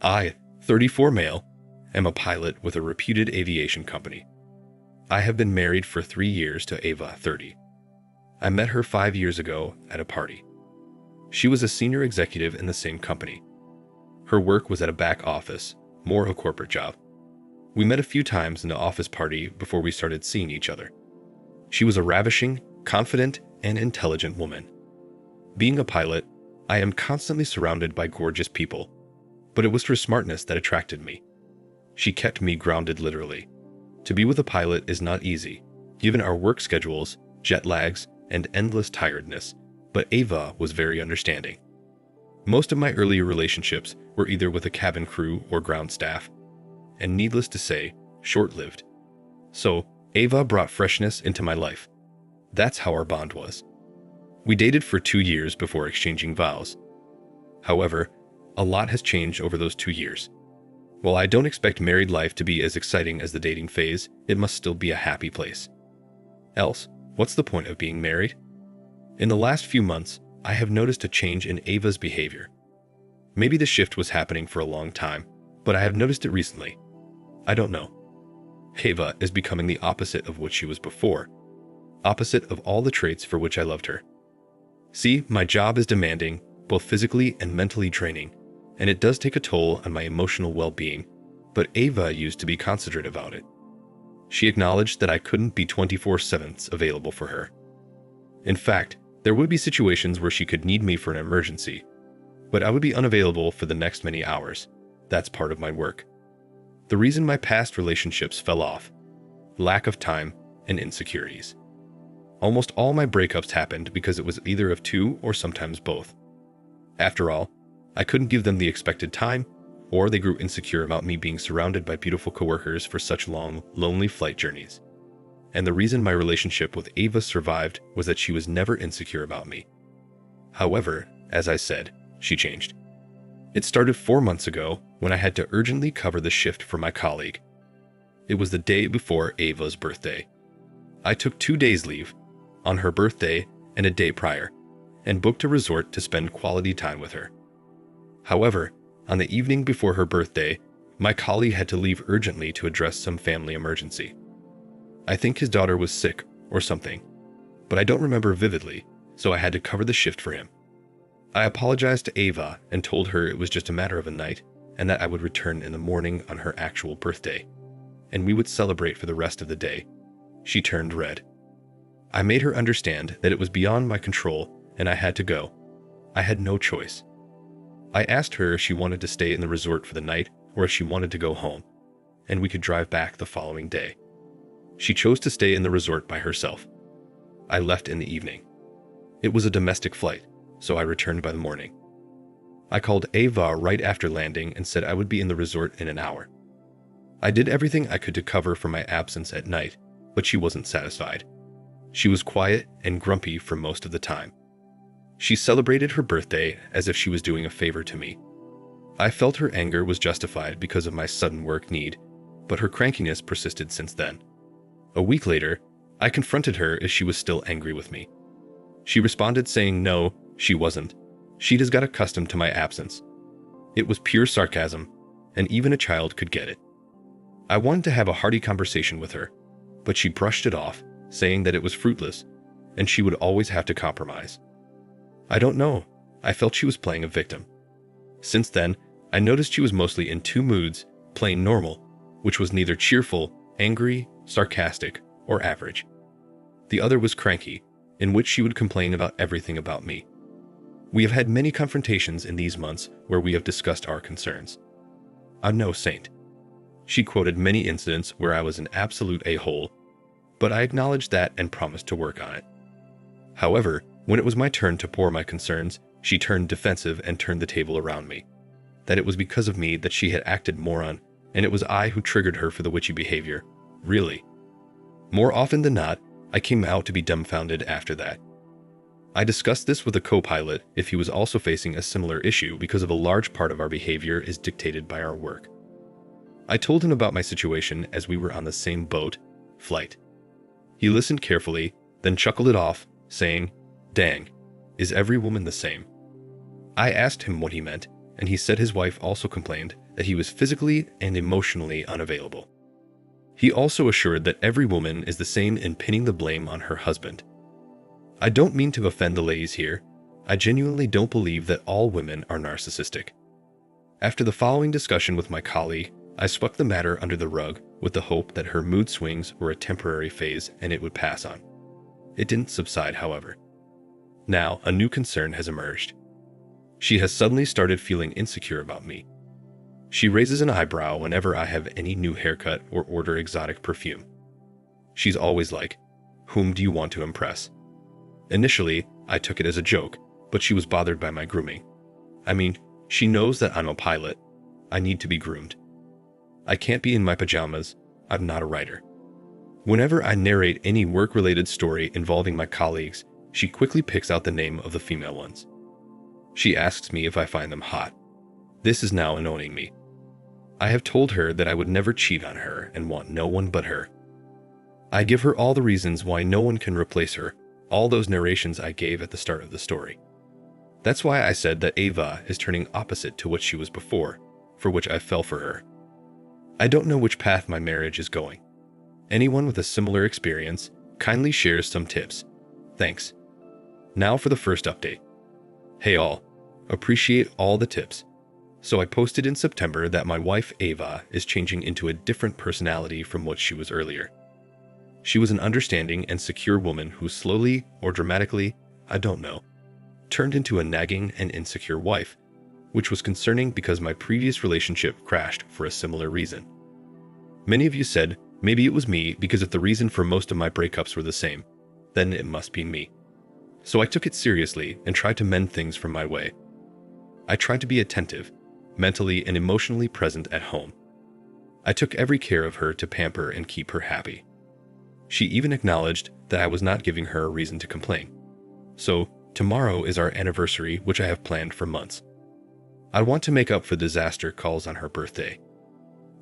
I, 34 male, am a pilot with a reputed aviation company. I have been married for 3 years to Ava, 30. I met her 5 years ago at a party. She was a senior executive in the same company. Her work was at a back office, more a corporate job. We met a few times in the office party before we started seeing each other. She was a ravishing, confident, and intelligent woman. Being a pilot, I am constantly surrounded by gorgeous people, but it was her smartness that attracted me. She kept me grounded literally. To be with a pilot is not easy, given our work schedules, jet lags, and endless tiredness, but Ava was very understanding. Most of my earlier relationships were either with a cabin crew or ground staff, and needless to say, short-lived. So, Ava brought freshness into my life. That's how our bond was. We dated for 2 years before exchanging vows. However, a lot has changed over those 2 years. While I don't expect married life to be as exciting as the dating phase, it must still be a happy place. Else, what's the point of being married? In the last few months, I have noticed a change in Ava's behavior. Maybe the shift was happening for a long time, but I have noticed it recently. I don't know. Ava is becoming the opposite of what she was before. Opposite of all the traits for which I loved her. See, my job is demanding, both physically and mentally draining, and it does take a toll on my emotional well-being, but Ava used to be considerate about it. She acknowledged that I couldn't be 24/7 available for her. In fact, there would be situations where she could need me for an emergency, but I would be unavailable for the next many hours. That's part of my work. The reason my past relationships fell off: lack of time and insecurities. Almost all my breakups happened because it was either of two or sometimes both. After all, I couldn't give them the expected time, or they grew insecure about me being surrounded by beautiful coworkers for such long, lonely flight journeys. And the reason my relationship with Ava survived was that she was never insecure about me. However, as I said, she changed. It started 4 months ago when I had to urgently cover the shift for my colleague. It was the day before Ava's birthday. I took 2 days leave, on her birthday and a day prior, and booked a resort to spend quality time with her. However, on the evening before her birthday, my colleague had to leave urgently to address some family emergency. I think his daughter was sick or something, but I don't remember vividly, so I had to cover the shift for him. I apologized to Ava and told her it was just a matter of a night and that I would return in the morning on her actual birthday, and we would celebrate for the rest of the day. She turned red. I made her understand that it was beyond my control and I had to go. I had no choice. I asked her if she wanted to stay in the resort for the night or if she wanted to go home, and we could drive back the following day. She chose to stay in the resort by herself. I left in the evening. It was a domestic flight, so I returned by the morning. I called Ava right after landing and said I would be in the resort in an hour. I did everything I could to cover for my absence at night, but she wasn't satisfied. She was quiet and grumpy for most of the time. She celebrated her birthday as if she was doing a favor to me. I felt her anger was justified because of my sudden work need, but her crankiness persisted since then. A week later, I confronted her if she was still angry with me. She responded saying no, she wasn't. She just got accustomed to my absence. It was pure sarcasm, and even a child could get it. I wanted to have a hearty conversation with her, but she brushed it off, saying that it was fruitless, and she would always have to compromise. I don't know, I felt she was playing a victim. Since then, I noticed she was mostly in 2 moods, plain normal, which was neither cheerful, angry, sarcastic, or average. The other was cranky, in which she would complain about everything about me. We have had many confrontations in these months where we have discussed our concerns. I'm no saint. She quoted many incidents where I was an absolute a-hole, but I acknowledged that and promised to work on it. However, when it was my turn to pour my concerns, she turned defensive and turned the table around me. That it was because of me that she had acted moron, and it was I who triggered her for the witchy behavior. Really. More often than not, I came out to be dumbfounded after that. I discussed this with a co-pilot if he was also facing a similar issue because of a large part of our behavior is dictated by our work. I told him about my situation as we were on the same boat, flight. He listened carefully, then chuckled it off, saying, "Dang, is every woman the same?" I asked him what he meant, and he said his wife also complained that he was physically and emotionally unavailable. He also assured that every woman is the same in pinning the blame on her husband. I don't mean to offend the ladies here. I genuinely don't believe that all women are narcissistic. After the following discussion with my colleague, I swept the matter under the rug with the hope that her mood swings were a temporary phase and it would pass on. It didn't subside, however. Now, a new concern has emerged. She has suddenly started feeling insecure about me. She raises an eyebrow whenever I have any new haircut or order exotic perfume. She's always like, "Whom do you want to impress?" Initially, I took it as a joke, but she was bothered by my grooming. I mean, she knows that I'm a pilot. I need to be groomed. I can't be in my pajamas. I'm not a writer. Whenever I narrate any work-related story involving my colleagues, she quickly picks out the name of the female ones. She asks me if I find them hot. This is now annoying me. I have told her that I would never cheat on her and want no one but her. I give her all the reasons why no one can replace her, all those narrations I gave at the start of the story. That's why I said that Ava is turning opposite to what she was before, for which I fell for her. I don't know which path my marriage is going. Anyone with a similar experience, kindly share some tips. Thanks. Now for the first update. Hey all, appreciate all the tips. So I posted in September that my wife Ava is changing into a different personality from what she was earlier. She was an understanding and secure woman who slowly, or dramatically, I don't know, turned into a nagging and insecure wife, which was concerning because my previous relationship crashed for a similar reason. Many of you said maybe it was me because if the reason for most of my breakups were the same, then it must be me. So I took it seriously and tried to mend things from my way. I tried to be attentive, mentally and emotionally present at home. I took every care of her to pamper and keep her happy. She even acknowledged that I was not giving her a reason to complain. So, tomorrow is our anniversary, which I have planned for months. I want to make up for disaster calls on her birthday.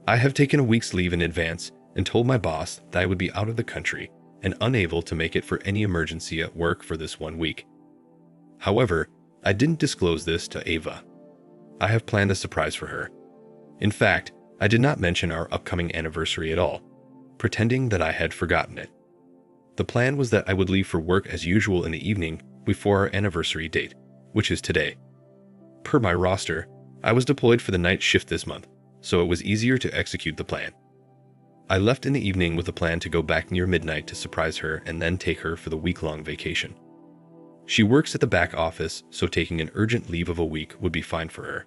I have taken a week's leave in advance and told my boss that I would be out of the country and unable to make it for any emergency at work for this 1 week. However, I didn't disclose this to Ava. I have planned a surprise for her. In fact, I did not mention our upcoming anniversary at all, pretending that I had forgotten it. The plan was that I would leave for work as usual in the evening before our anniversary date, which is today. Per my roster, I was deployed for the night shift this month, so it was easier to execute the plan. I left in the evening with a plan to go back near midnight to surprise her and then take her for the week-long vacation. She works at the back office, so taking an urgent leave of a week would be fine for her.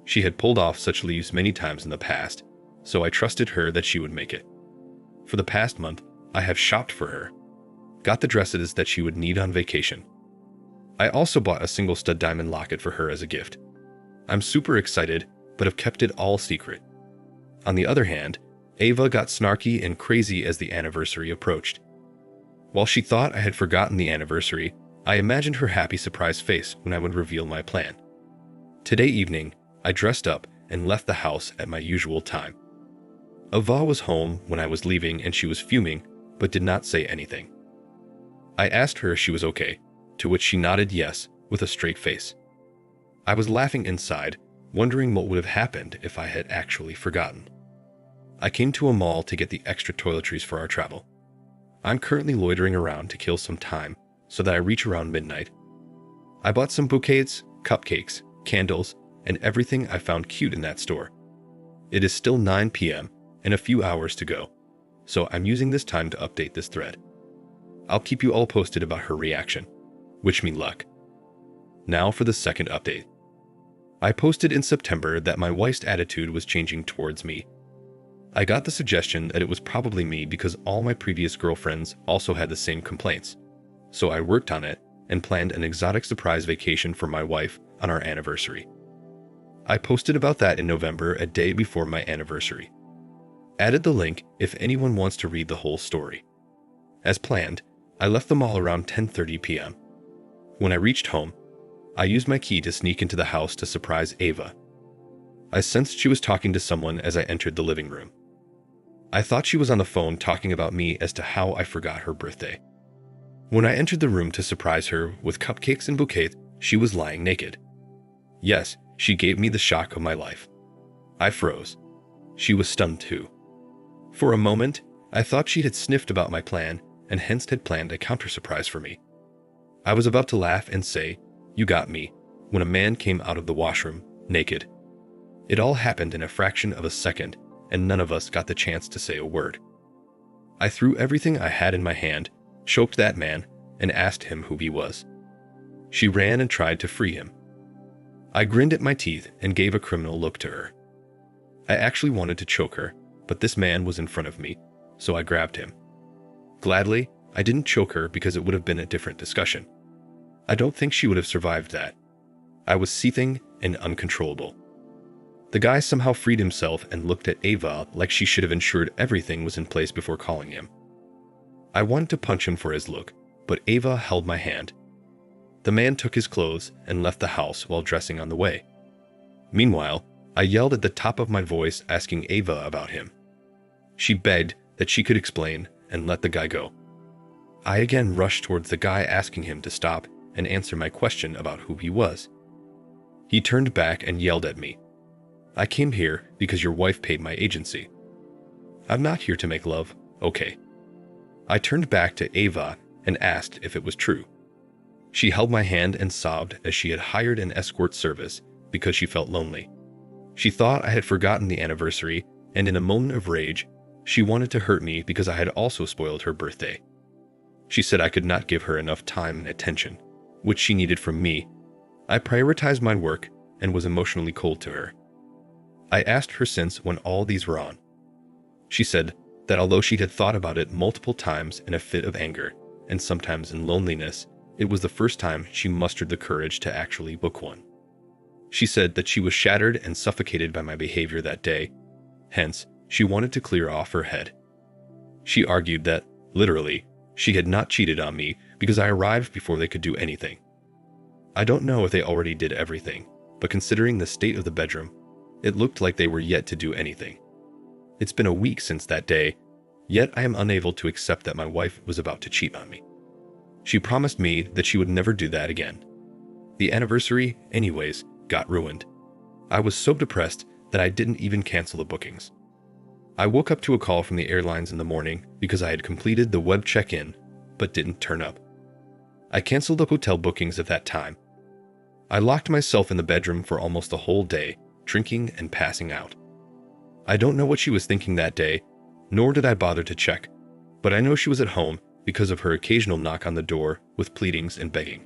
She had pulled off such leaves many times in the past, so I trusted her that she would make it. For the past month, I have shopped for her, got the dresses that she would need on vacation. I also bought a single stud diamond locket for her as a gift. I'm super excited, but have kept it all secret. On the other hand, Ava got snarky and crazy as the anniversary approached. While she thought I had forgotten the anniversary, I imagined her happy surprise face when I would reveal my plan. Today evening, I dressed up and left the house at my usual time. Ava was home when I was leaving and she was fuming, but did not say anything. I asked her if she was okay, to which she nodded yes with a straight face. I was laughing inside, wondering what would have happened if I had actually forgotten. I came to a mall to get the extra toiletries for our travel. I'm currently loitering around to kill some time so that I reach around midnight. I bought some bouquets, cupcakes, candles, and everything I found cute in that store. It is still 9 p.m. and a few hours to go, so I'm using this time to update this thread. I'll keep you all posted about her reaction. Wish me luck. Now for the second update. I posted in September that my wife's attitude was changing towards me. I got the suggestion that it was probably me because all my previous girlfriends also had the same complaints. So I worked on it and planned an exotic surprise vacation for my wife on our anniversary. I posted about that in November, a day before my anniversary. Added the link if anyone wants to read the whole story. As planned, I left the mall around 10:30 p.m. When I reached home, I used my key to sneak into the house to surprise Ava. I sensed she was talking to someone as I entered the living room. I thought she was on the phone talking about me as to how I forgot her birthday. When I entered the room to surprise her with cupcakes and bouquets, she was lying naked. Yes, She gave me the shock of my life. I froze. She was stunned too. For a moment, I thought she had sniffed about my plan and hence had planned a counter-surprise for me. I was about to laugh and say, "You got me," when a man came out of the washroom, naked. It all happened in a fraction of a second, and none of us got the chance to say a word. I threw everything I had in my hand, choked that man, and asked him who he was. She ran and tried to free him. I grinned at my teeth and gave a criminal look to her. I actually wanted to choke her, but this man was in front of me, so I grabbed him. Gladly, I didn't choke her because it would have been a different discussion. I don't think she would have survived that. I was seething and uncontrollable. The guy somehow freed himself and looked at Ava like she should have ensured everything was in place before calling him. I wanted to punch him for his look, but Ava held my hand. The man took his clothes and left the house while dressing on the way. Meanwhile, I yelled at the top of my voice asking Ava about him. She begged that she could explain and let the guy go. I again rushed towards the guy asking him to stop and answer my question about who he was. He turned back and yelled at me. "I came here because your wife paid my agency. I'm not here to make love, okay?" I turned back to Ava and asked if it was true. She held my hand and sobbed as she had hired an escort service because she felt lonely. She thought I had forgotten the anniversary, and in a moment of rage, she wanted to hurt me because I had also spoiled her birthday. She said I could not give her enough time and attention, which she needed from me. I prioritized my work and was emotionally cold to her. I asked her since when all these were on. She said that although she had thought about it multiple times in a fit of anger, and sometimes in loneliness, it was the first time she mustered the courage to actually book one. She said that she was shattered and suffocated by my behavior that day, hence, she wanted to clear off her head. She argued that, literally, she had not cheated on me because I arrived before they could do anything. I don't know if they already did everything, but considering the state of the bedroom, it looked like they were yet to do anything. It's been a week since that day, yet I am unable to accept that my wife was about to cheat on me. She promised me that she would never do that again. The anniversary, anyways, got ruined. I was so depressed that I didn't even cancel the bookings. I woke up to a call from the airlines in the morning because I had completed the web check-in, but didn't turn up. I canceled the hotel bookings at that time. I locked myself in the bedroom for almost a whole day, drinking and passing out. I don't know what she was thinking that day, nor did I bother to check, but I know she was at home because of her occasional knock on the door with pleadings and begging.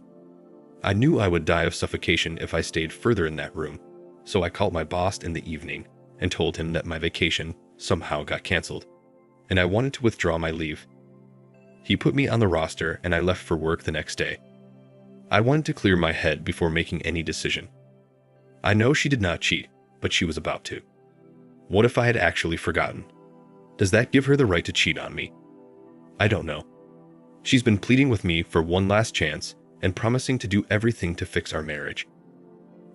I knew I would die of suffocation if I stayed further in that room, so I called my boss in the evening and told him that my vacation somehow got canceled, and I wanted to withdraw my leave. He put me on the roster and I left for work the next day. I wanted to clear my head before making any decision. I know she did not cheat, but she was about to. What if I had actually forgotten? Does that give her the right to cheat on me? I don't know. She's been pleading with me for one last chance and promising to do everything to fix our marriage.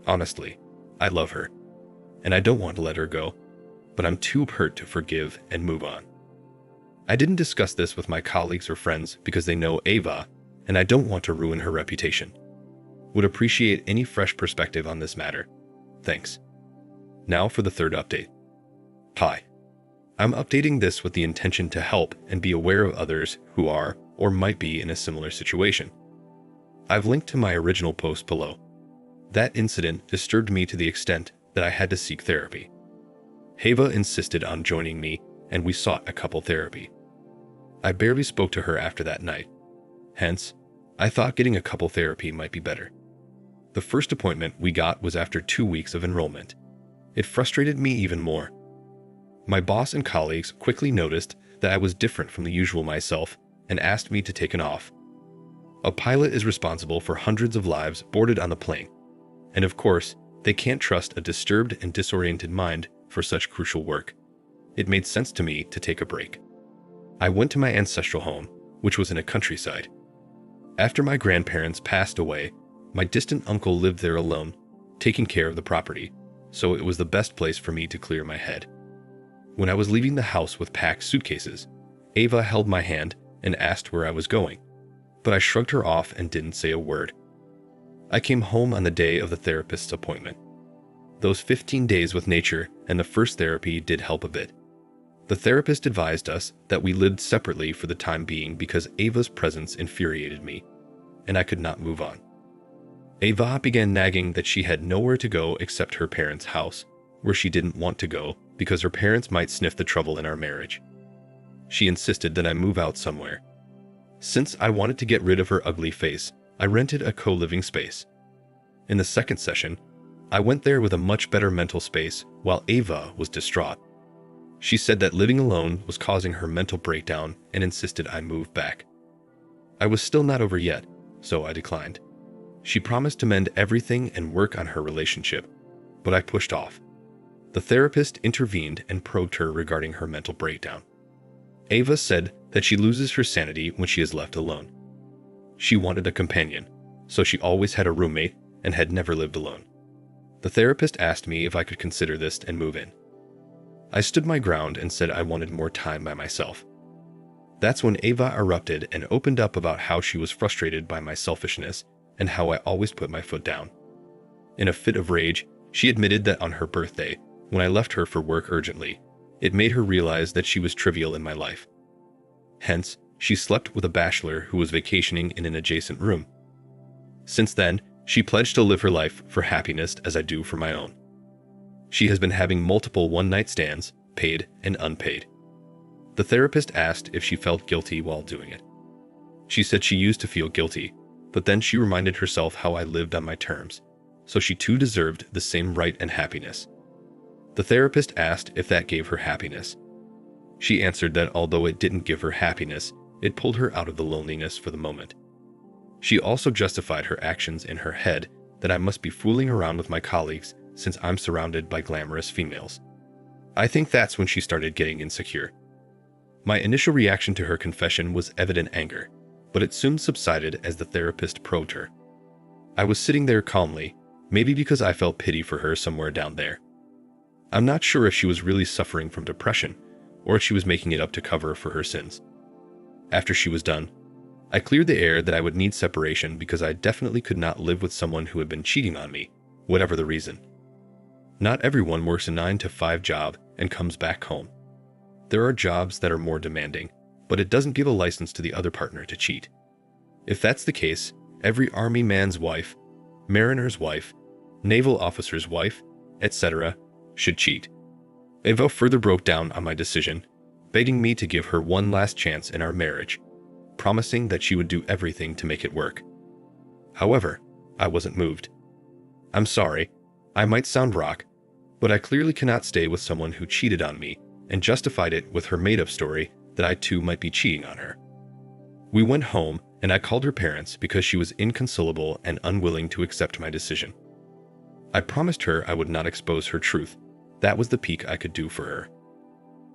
Honestly, I love her, and I don't want to let her go, but I'm too hurt to forgive and move on. I didn't discuss this with my colleagues or friends because they know Ava, and I don't want to ruin her reputation. Would appreciate any fresh perspective on this matter. Thanks. Now for the third update. Hi. I'm updating this with the intention to help and be aware of others who are or might be in a similar situation. I've linked to my original post below. That incident disturbed me to the extent that I had to seek therapy. Ava insisted on joining me, and we sought a couple therapy. I barely spoke to her after that night. Hence, I thought getting a couple therapy might be better. The first appointment we got was after 2 weeks of enrollment. It frustrated me even more. My boss and colleagues quickly noticed that I was different from the usual myself and asked me to take an off. A pilot is responsible for hundreds of lives boarded on the plane, and of course, they can't trust a disturbed and disoriented mind for such crucial work. It made sense to me to take a break. I went to my ancestral home, which was in a countryside. After my grandparents passed away, my distant uncle lived there alone, taking care of the property, so it was the best place for me to clear my head. When I was leaving the house with packed suitcases, Ava held my hand and asked where I was going, but I shrugged her off and didn't say a word. I came home on the day of the therapist's appointment. Those 15 days with nature and the first therapy did help a bit. The therapist advised us that we lived separately for the time being because Ava's presence infuriated me, and I could not move on. Ava began nagging that she had nowhere to go except her parents' house, where she didn't want to go because her parents might sniff the trouble in our marriage. She insisted that I move out somewhere. Since I wanted to get rid of her ugly face, I rented a co-living space. In the second session, I went there with a much better mental space while Ava was distraught. She said that living alone was causing her mental breakdown and insisted I move back. I was still not over yet, so I declined. She promised to mend everything and work on her relationship, but I pushed off. The therapist intervened and probed her regarding her mental breakdown. Ava said that she loses her sanity when she is left alone. She wanted a companion, so she always had a roommate and had never lived alone. The therapist asked me if I could consider this and move in. I stood my ground and said I wanted more time by myself. That's when Ava erupted and opened up about how she was frustrated by my selfishness and how I always put my foot down. In a fit of rage, she admitted that on her birthday, when I left her for work urgently, it made her realize that she was trivial in my life. Hence, she slept with a bachelor who was vacationing in an adjacent room. Since then, she pledged to live her life for happiness as I do for my own. She has been having multiple one-night stands, paid and unpaid. The therapist asked if she felt guilty while doing it. She said she used to feel guilty, but then she reminded herself how I lived on my terms, so she too deserved the same right and happiness. The therapist asked if that gave her happiness. She answered that although it didn't give her happiness, it pulled her out of the loneliness for the moment. She also justified her actions in her head that I must be fooling around with my colleagues since I'm surrounded by glamorous females. I think that's when she started getting insecure. My initial reaction to her confession was evident anger, but it soon subsided as the therapist probed her. I was sitting there calmly, maybe because I felt pity for her somewhere down there. I'm not sure if she was really suffering from depression, or if she was making it up to cover for her sins. After she was done, I cleared the air that I would need separation because I definitely could not live with someone who had been cheating on me, whatever the reason. Not everyone works a 9-to-5 job and comes back home. There are jobs that are more demanding, but it doesn't give a license to the other partner to cheat. If that's the case, every army man's wife, mariner's wife, naval officer's wife, etc., should cheat. Ava further broke down on my decision, begging me to give her one last chance in our marriage, promising that she would do everything to make it work. However, I wasn't moved. I'm sorry, I might sound rock, but I clearly cannot stay with someone who cheated on me and justified it with her made-up story that I too might be cheating on her. We went home and I called her parents because she was inconsolable and unwilling to accept my decision. I promised her I would not expose her truth. That was the peak I could do for her.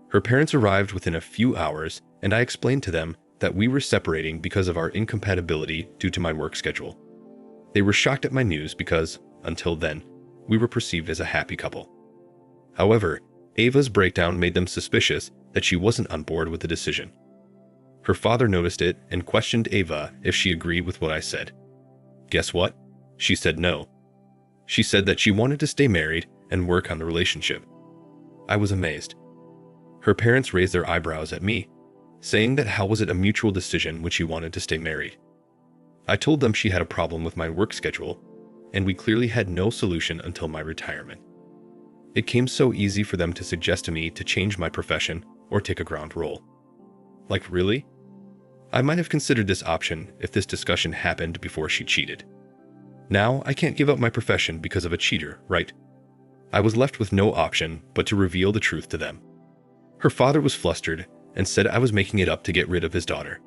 Her parents arrived within a few hours and I explained to them that we were separating because of our incompatibility due to my work schedule. They were shocked at my news because, until then, we were perceived as a happy couple. However, Ava's breakdown made them suspicious that she wasn't on board with the decision. Her father noticed it and questioned Ava if she agreed with what I said. Guess what? She said no. She said that she wanted to stay married and work on the relationship. I was amazed. Her parents raised their eyebrows at me, saying that how was it a mutual decision when she wanted to stay married? I told them she had a problem with my work schedule, and we clearly had no solution until my retirement. It came so easy for them to suggest to me to change my profession or take a ground role. Like, really? I might have considered this option if this discussion happened before she cheated. Now I can't give up my profession because of a cheater, right? I was left with no option but to reveal the truth to them. Her father was flustered and said I was making it up to get rid of his daughter.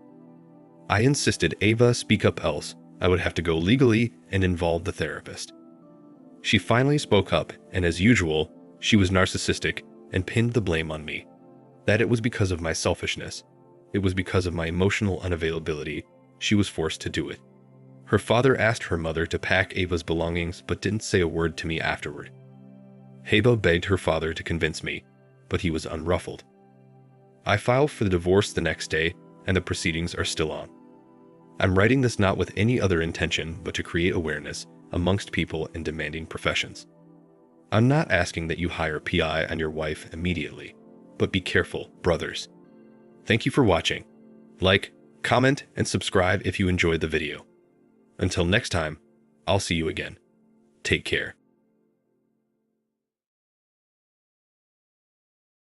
I insisted Ava speak up, else I would have to go legally and involve the therapist. She finally spoke up, and as usual, she was narcissistic and pinned the blame on me. That it was because of my selfishness. It was because of my emotional unavailability. She was forced to do it. Her father asked her mother to pack Ava's belongings but didn't say a word to me afterward. Ava begged her father to convince me, but he was unruffled. I filed for the divorce the next day, and the proceedings are still on. I'm writing this not with any other intention but to create awareness amongst people in demanding professions. I'm not asking that you hire PI on your wife immediately, but be careful, brothers. Thank you for watching. Like, comment, and subscribe if you enjoyed the video. Until next time, I'll see you again. Take care.